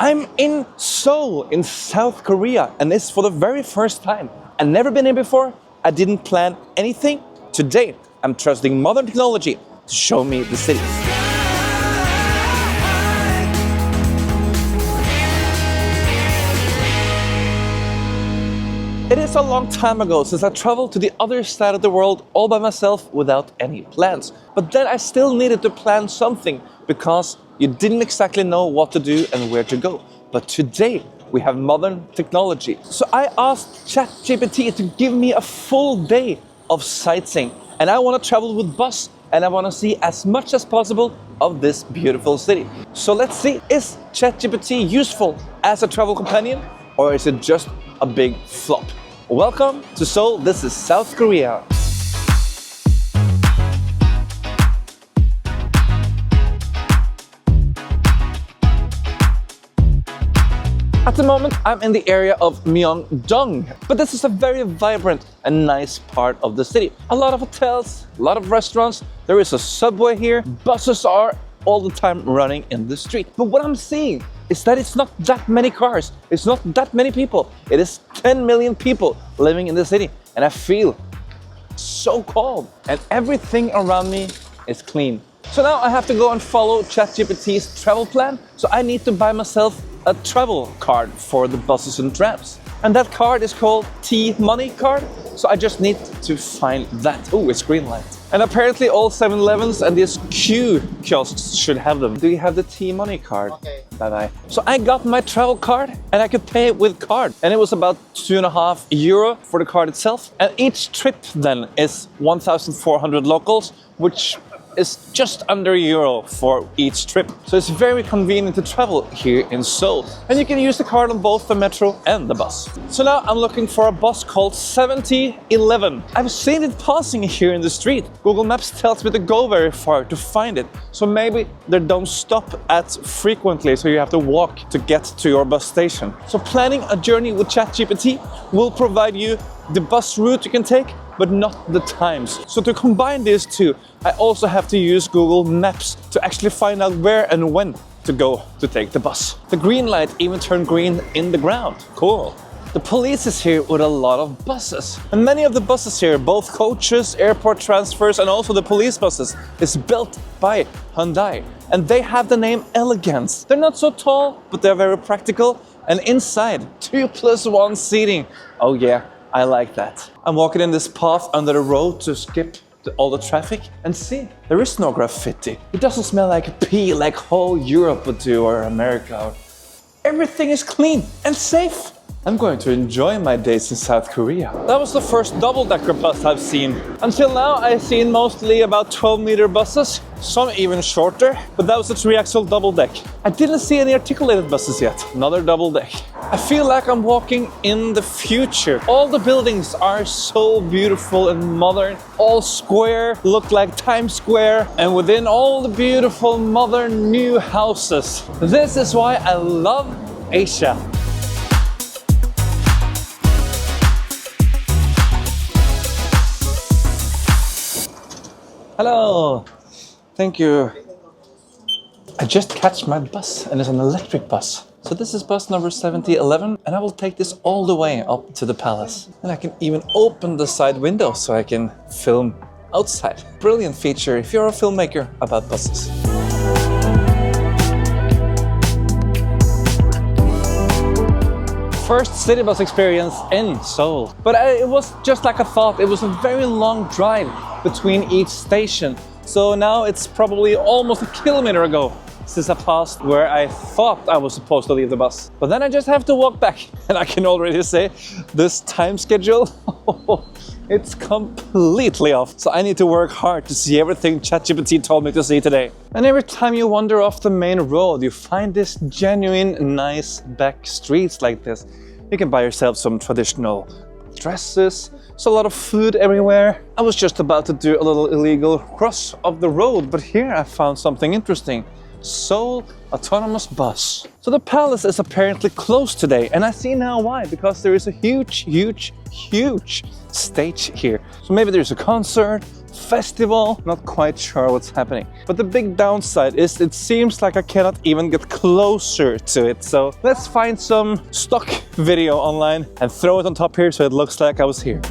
I'm in Seoul in South Korea, and this for the very first time. I've never been here before. I didn't plan anything. Today, I'm trusting modern technology to show me the city. It is a long time ago since I traveled to the other side of the world all by myself without any plans. But then I still needed to plan something because you didn't exactly know what to do and where to go. But today we have modern technology. So I asked ChatGPT to give me a full day of sightseeing. And I want to travel with bus and I want to see as much as possible of this beautiful city. So let's see, is ChatGPT useful as a travel companion or is it just a big flop? Welcome to Seoul, this is South Korea. At the moment, I'm in the area of Myeongdong, but this is a very vibrant and nice part of the city. A lot of hotels, a lot of restaurants, there is a subway here, buses are all the time running in the street. But what I'm seeing is that it's not that many cars, it's not that many people. It is 10 million people living in the city, and I feel so calm, and everything around me is clean. So now I have to go and follow ChatGPT's travel plan, so I need to buy myself a travel card for the buses and trams. And that card is called T-Money card, so I just need to find that. Oh, it's green light. And apparently all 7-Elevens and these Q kiosks should have them. Do you have the T-Money card? Okay. Bye-bye. So I got my travel card and I could pay it with card. And it was about €2.50 for the card itself. And each trip then is 1,400 locals, which is just under €1 for each trip. So it's very convenient to travel here in Seoul. And you can use the card on both the metro and the bus. So now I'm looking for a bus called 7011. I've seen it passing here in the street. Google Maps tells me to go very far to find it. So maybe they don't stop at frequently, so you have to walk to get to your bus station. So planning a journey with ChatGPT will provide you the bus route you can take, but not the times. So to combine these two, I also have to use Google Maps to actually find out where and when to go to take the bus. The green light even turned green in the ground. Cool. The police is here with a lot of buses. And many of the buses here, both coaches, airport transfers, and also the police buses, is built by Hyundai. And they have the name Elegance. They're not so tall, but they're very practical. And inside, 2+1 seating. Oh yeah, I like that. I'm walking in this path under the road to skip all the traffic and see, there is no graffiti. It doesn't smell like pee like whole Europe would do or America. Everything is clean and safe. I'm going to enjoy my days in South Korea. That was the first double-decker bus I've seen. Until now, I've seen mostly about 12-meter buses, some even shorter, but that was a 3-axle double-deck. I didn't see any articulated buses yet. Another double-deck. I feel like I'm walking in the future. All the buildings are so beautiful and modern. All square, look like Times Square, and within all the beautiful modern new houses. This is why I love Asia. Hello, thank you. I just catch my bus and it's an electric bus. So this is bus number 7011 and I will take this all the way up to the palace. And I can even open the side window so I can film outside. Brilliant feature if you're a filmmaker about buses. First city bus experience in Seoul. But it was just like I thought. It was a very long drive between each station. So now it's probably almost a kilometer ago since I passed where I thought I was supposed to leave the bus. But then I just have to walk back. And I can already say this time schedule, it's completely off. So I need to work hard to see everything ChatGPT told me to see today. And every time you wander off the main road, you find this genuine, nice back streets like this. You can buy yourself some traditional dresses. There's a lot of food everywhere. I was just about to do a little illegal cross of the road, but here I found something interesting. Seoul autonomous bus. So the palace is apparently closed today, and I see now why, because there is a huge stage here. So maybe there's a concert, festival. Not quite sure what's happening. But the big downside is it seems like I cannot even get closer to it. So let's find some stock video online and throw it on top here so it looks like I was here.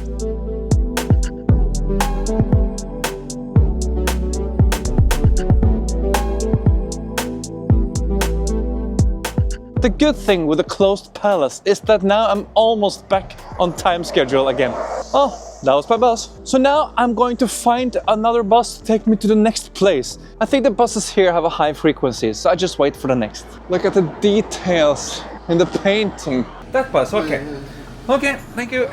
The good thing with the closed palace is that now I'm almost back on time schedule again. Oh, that was my bus. So now I'm going to find another bus to take me to the next place. I think the buses here have a high frequency, so I just wait for the next. Look at the details in the painting. That bus, okay. Okay, thank you.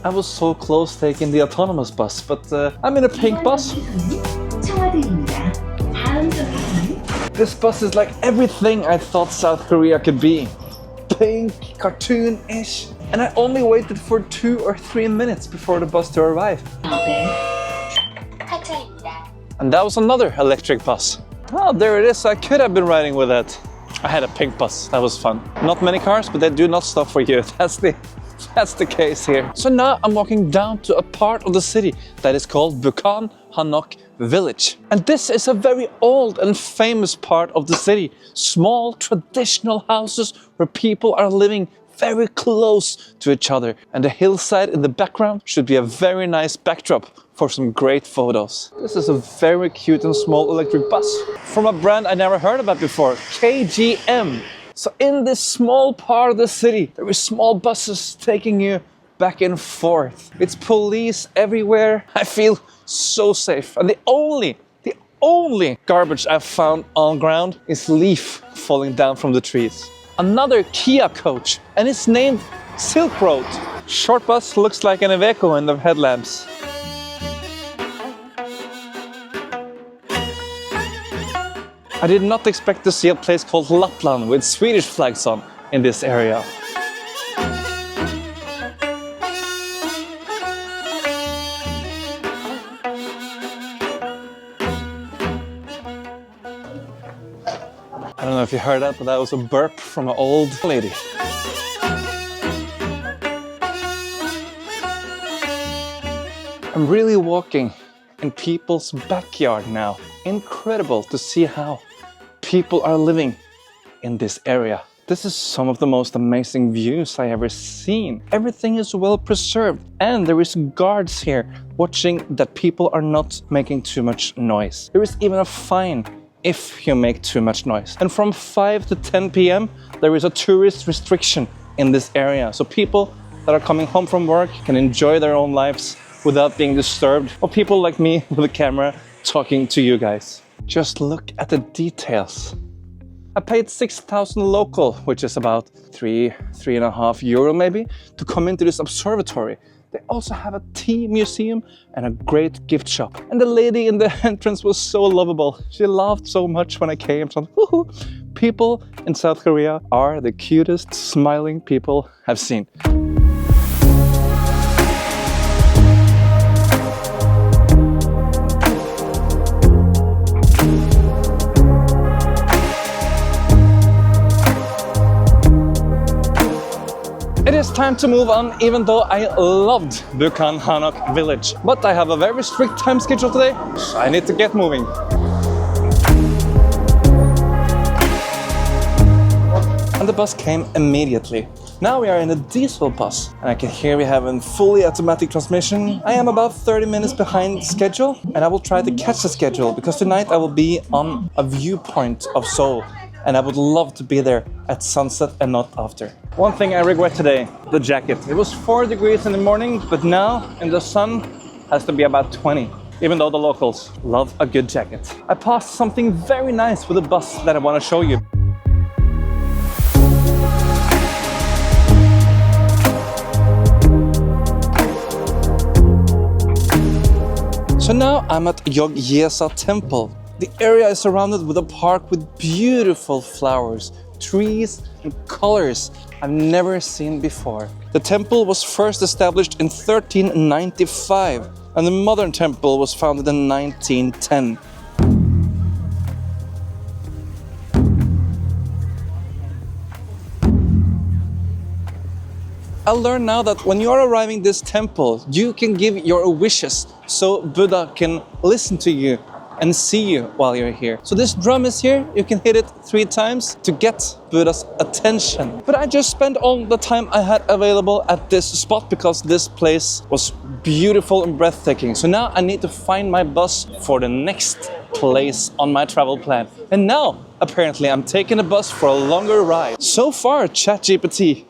I was so close taking the autonomous bus, but I'm in a pink bus. This bus is like everything I thought South Korea could be. Pink, cartoon-ish. And I only waited for 2 or 3 minutes before the bus to arrive. And that was another electric bus. Oh, there it is. I could have been riding with that. I had a pink bus. That was fun. Not many cars, but they do not stop for you. That's the case here. So now I'm walking down to a part of the city that is called Bukchon village. And this is a very old and famous part of the city. Small traditional houses where people are living very close to each other. And the hillside in the background should be a very nice backdrop for some great photos. This is a very cute and small electric bus from a brand I never heard about before, KGM. So in this small part of the city, there are small buses taking you back and forth. It's police everywhere. I feel so safe. And the only garbage I've found on ground is leaf falling down from the trees. Another Kia coach, and it's named Silk Road. Short bus looks like an Iveco in the headlamps. I did not expect to see a place called Lapland with Swedish flags on in this area. I don't know if you heard that, but that was a burp from an old lady. I'm really walking in people's backyard now. Incredible to see how people are living in this area. This is some of the most amazing views I ever seen. Everything is well preserved, and there is guards here watching that people are not making too much noise. There is even a fine if you make too much noise. And from 5 to 10 p.m. there is a tourist restriction in this area. So people that are coming home from work can enjoy their own lives without being disturbed, or people like me with a camera talking to you guys. Just look at the details. I paid 6,000 local, which is about 3.5 euro maybe, to come into this observatory. They also have a tea museum and a great gift shop. And the lady in the entrance was so lovable. She laughed so much when I came. So, people in South Korea are the cutest smiling people I've seen. It is time to move on, even though I loved Bukchon village. But I have a very strict time schedule today, so I need to get moving. And the bus came immediately. Now we are in a diesel bus, and I can hear we have a fully automatic transmission. I am about 30 minutes behind schedule, and I will try to catch the schedule, because tonight I will be on a viewpoint of Seoul. And I would love to be there at sunset and not after. One thing I regret today, the jacket. It was 4 degrees in the morning, but now in the sun has to be about 20, even though the locals love a good jacket. I passed something very nice with the bus that I want to show you. So now I'm at Jogyesa Temple. The area is surrounded with a park with beautiful flowers, trees and colors I've never seen before. The temple was first established in 1395 and the modern temple was founded in 1910. I learned now that when you are arriving this temple, you can give your wishes so Buddha can listen to you and see you while you're here. So this drum is here, you can hit it 3 times to get Buddha's attention. But I just spent all the time I had available at this spot because this place was beautiful and breathtaking. So now I need to find my bus for the next place on my travel plan. And now, apparently, I'm taking a bus for a longer ride. So far, ChatGPT,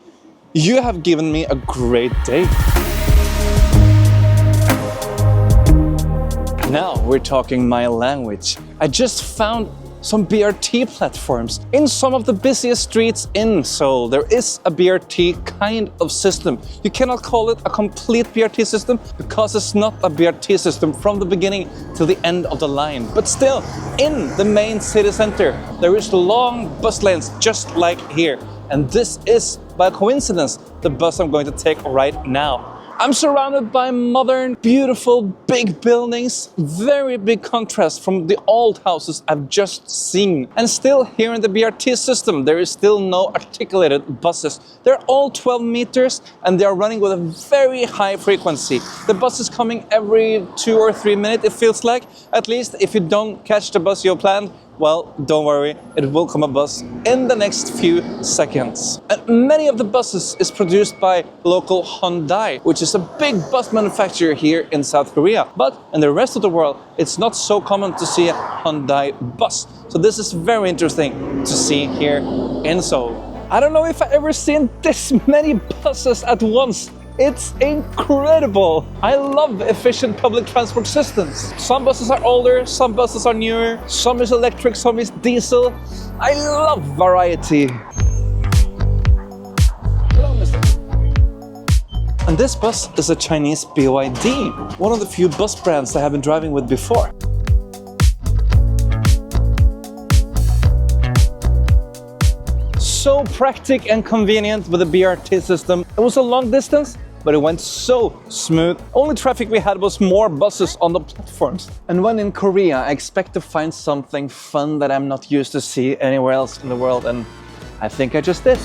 you have given me a great day. Now we're talking my language. I just found some BRT platforms in some of the busiest streets in Seoul. There is a BRT kind of system. You cannot call it a complete BRT system because it's not a BRT system from the beginning to the end of the line. But still, in the main city center, there is long bus lanes just like here. And this is, by coincidence, the bus I'm going to take right now. I'm surrounded by modern, beautiful, big buildings, very big contrast from the old houses I've just seen. And still here in the BRT system, there is still no articulated buses. They're all 12 meters and they are running with a very high frequency. The bus is coming every 2 or 3 minutes, it feels like. At least if you don't catch the bus you planned, well, don't worry, it will come a bus in the next few seconds. And many of the buses is produced by local Hyundai, which is a big bus manufacturer here in South Korea. But in the rest of the world, it's not so common to see a Hyundai bus. So this is very interesting to see here in Seoul. I don't know if I've ever seen this many buses at once. It's incredible! I love efficient public transport systems. Some buses are older, some buses are newer, some is electric, some is diesel. I love variety. Hello, mister. And this bus is a Chinese BYD, one of the few bus brands I have been driving with before. So practical and convenient with the BRT system. It was a long distance, but it went so smooth. Only traffic we had was more buses on the platforms. And when in Korea, I expect to find something fun that I'm not used to see anywhere else in the world, and I think I just did.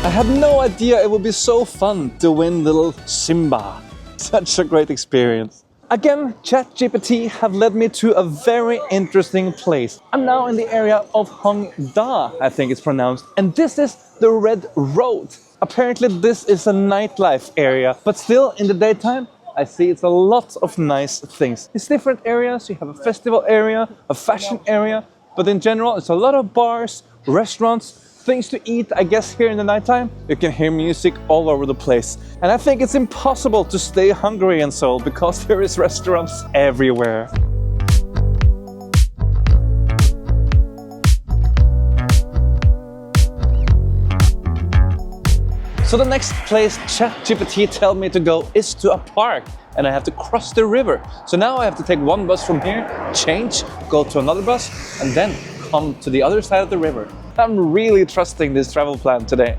I had no idea it would be so fun to win little Simba. Such a great experience. Again, ChatGPT have led me to a very interesting place. I'm now in the area of Hongda, I think it's pronounced. And this is the Red Road. Apparently this is a nightlife area, but still in the daytime, I see it's a lot of nice things. It's different areas. You have a festival area, a fashion area, but in general, it's a lot of bars, restaurants, things to eat. I guess here in the nighttime, you can hear music all over the place. And I think it's impossible to stay hungry in Seoul because there is restaurants everywhere. So the next place ChatGPT tell me to go is to a park, and I have to cross the river. So now I have to take one bus from here, change, go to another bus, and then come to the other side of the river. I'm really trusting this travel plan today.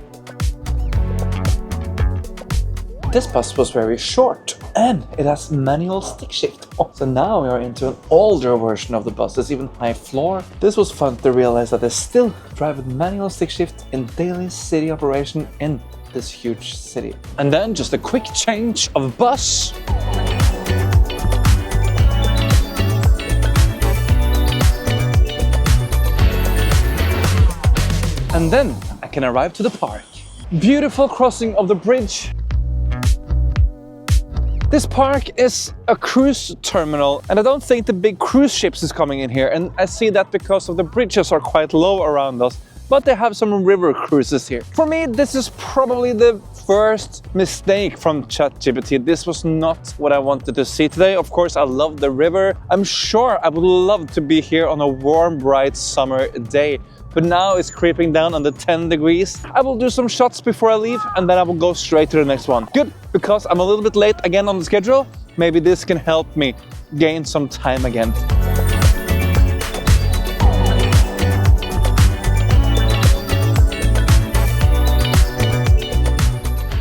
This bus was very short and it has manual stick shift. So now we are into an older version of the bus. There's even high floor. This was fun to realize that they still drive with manual stick shift in daily city operation in this huge city. And then just a quick change of bus. And then I can arrive to the park. Beautiful crossing of the bridge. This park is a cruise terminal, and I don't think the big cruise ships is coming in here. And I see that because of the bridges are quite low around us, but they have some river cruises here. For me, this is probably the first mistake from ChatGPT. This was not what I wanted to see today. Of course, I love the river. I'm sure I would love to be here on a warm, bright summer day. But now it's creeping down under 10 degrees. I will do some shots before I leave and then I will go straight to the next one. Good, because I'm a little bit late again on the schedule. Maybe this can help me gain some time again.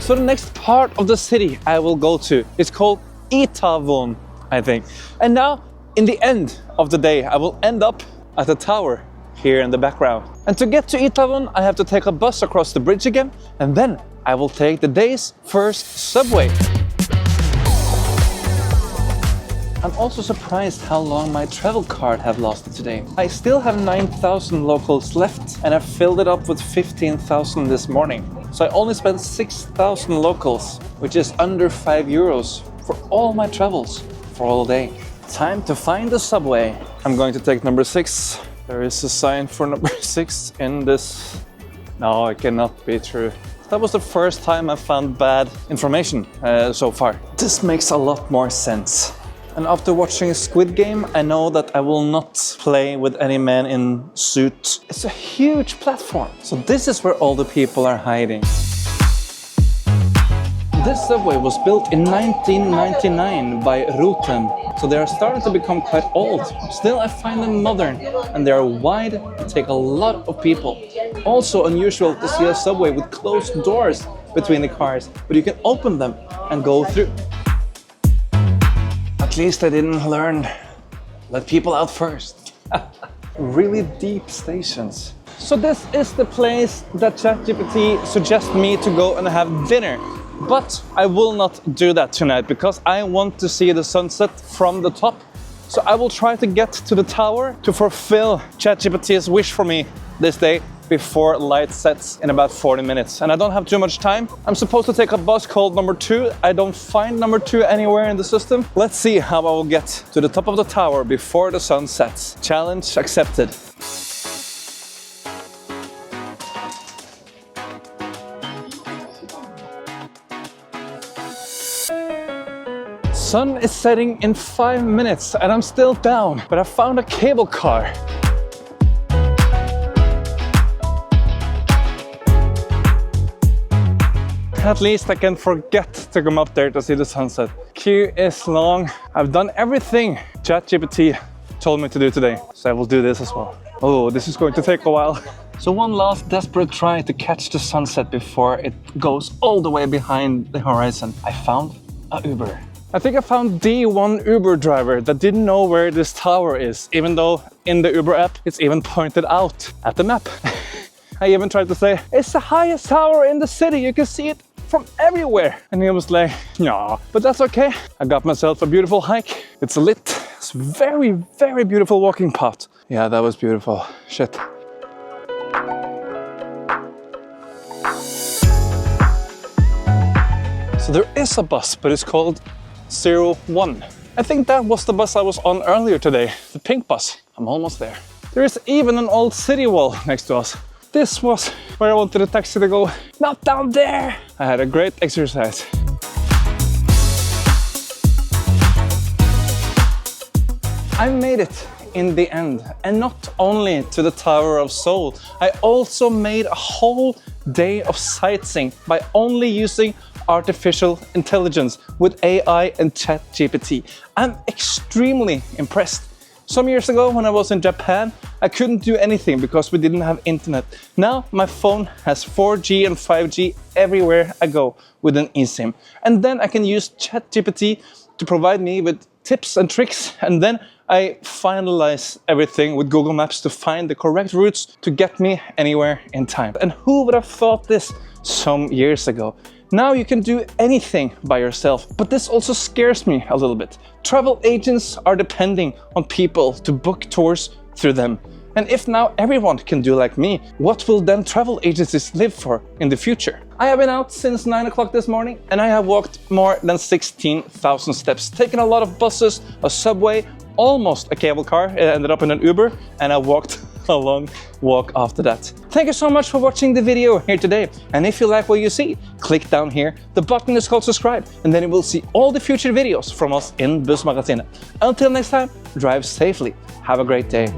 So the next part of the city I will go to is called Itaewon, I think. And now, in the end of the day, I will end up at the tower here in the background. And to get to Itaewon, I have to take a bus across the bridge again, and then I will take the day's first subway. I'm also surprised how long my travel card have lasted today. I still have 9,000 locals left, and I filled it up with 15,000 this morning. So I only spent 6,000 locals, which is under €5 for all my travels for all day. Time to find the subway. I'm going to take number 6. There is a sign for number 6 in this. No, it cannot be true. That was the first time I found bad information so far. This makes a lot more sense. And after watching Squid Game, I know that I will not play with any man in suit. It's a huge platform. So this is where all the people are hiding. This subway was built in 1999 by Rotem. So they are starting to become quite old. Still, I find them modern and they are wide and take a lot of people. Also unusual to see a subway with closed doors between the cars, but you can open them and go through. At least I didn't learn, let people out first. Really deep stations. So this is the place that ChatGPT suggests me to go and have dinner. But I will not do that tonight because I want to see the sunset from the top. So I will try to get to the tower to fulfill ChatGPT's wish for me this day before light sets in about 40 minutes. And I don't have too much time. I'm supposed to take a bus called number 2. I don't find number 2 anywhere in the system. Let's see how I will get to the top of the tower before the sun sets. Challenge accepted. Sun is setting in 5 minutes and I'm still down, but I found a cable car. At least I can forget to come up there to see the sunset. Queue is long. I've done everything ChatGPT told me to do today, so I will do this as well. Oh, this is going to take a while. So one last desperate try to catch the sunset before it goes all the way behind the horizon. I found a Uber. I think I found the one Uber driver that didn't know where this tower is, even though in the Uber app it's even pointed out at the map. I even tried to say, it's the highest tower in the city, you can see it from everywhere. And he was like, nah, but that's okay. I got myself a beautiful hike. It's lit. It's very, very beautiful walking path. Yeah, that was beautiful. Shit. So there is a bus, but it's called 01. I think that was the bus I was on earlier today, the pink bus. I'm almost there. There is even an old city wall next to us. This was where I wanted the taxi to go, not down there. I had a great exercise. I made it in the end, and not only to the Tower of Seoul, I also made a whole day of sightseeing by only using artificial intelligence with AI and ChatGPT. I'm extremely impressed. Some years ago when I was in Japan, I couldn't do anything because we didn't have internet. Now my phone has 4G and 5G everywhere I go with an eSIM. And then I can use ChatGPT to provide me with tips and tricks, and then I finalize everything with Google Maps to find the correct routes to get me anywhere in time. And who would have thought this some years ago? Now you can do anything by yourself, but this also scares me a little bit. Travel agents are depending on people to book tours through them. And if now everyone can do like me, what will then travel agencies live for in the future? I have been out since 9 o'clock this morning and I have walked more than 16,000 steps, taken a lot of buses, a subway, almost a cable car. It ended up in an Uber and I walked a long walk after that. Thank you so much for watching the video here today. And if you like what you see, click down here. The button is called subscribe, and then you will see all the future videos from us in Bussmagasinet. Until next time, drive safely. Have a great day.